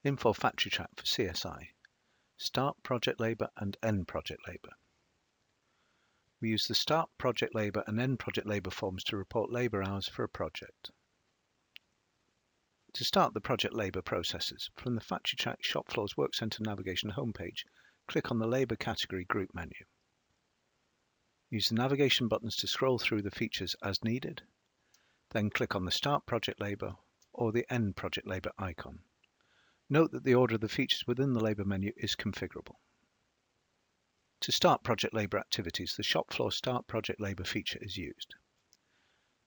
Infor Factory Track for CSI. Start project labour and end project labour. We use the start project labour and end project labour forms to report labour hours for a project. To start the project labour processes, from the Factory Track Shop Floor's Work Centre navigation homepage, click on the Labour category group menu. Use the navigation buttons to scroll through the features as needed, then click on the Start Project Labour or the End Project Labour icon. Note that the order of the features within the Labour menu is configurable. To start project labour activities, the Shop Floor Start Project Labour feature is used.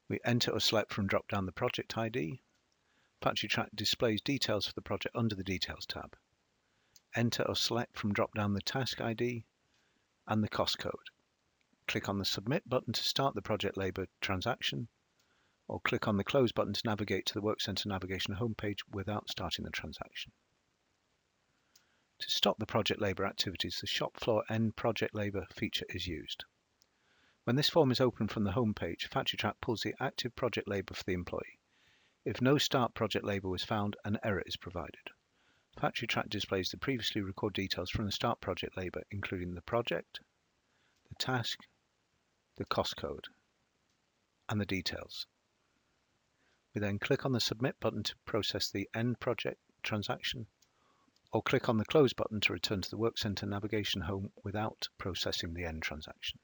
We enter or select from drop-down the project ID. Factory Track displays details for the project under the Details tab. Enter or select from drop-down the task ID and the cost code. Click on the Submit button to start the project labour transaction, or click on the Close button to navigate to the Work Centre navigation homepage without starting the transaction. To stop the project labour activities, the Shop Floor End Project Labour feature is used. When this form is opened from the home page, Factory Track pulls the active project labour for the employee. If no start project labour was found, an error is provided. Factory Track displays the previously recorded details from the start project labour, including the project, the task, the cost code, and the details. We then click on the Submit button to process the End Project transaction, or click on the Close button to return to the Work Centre navigation home without processing the end transaction.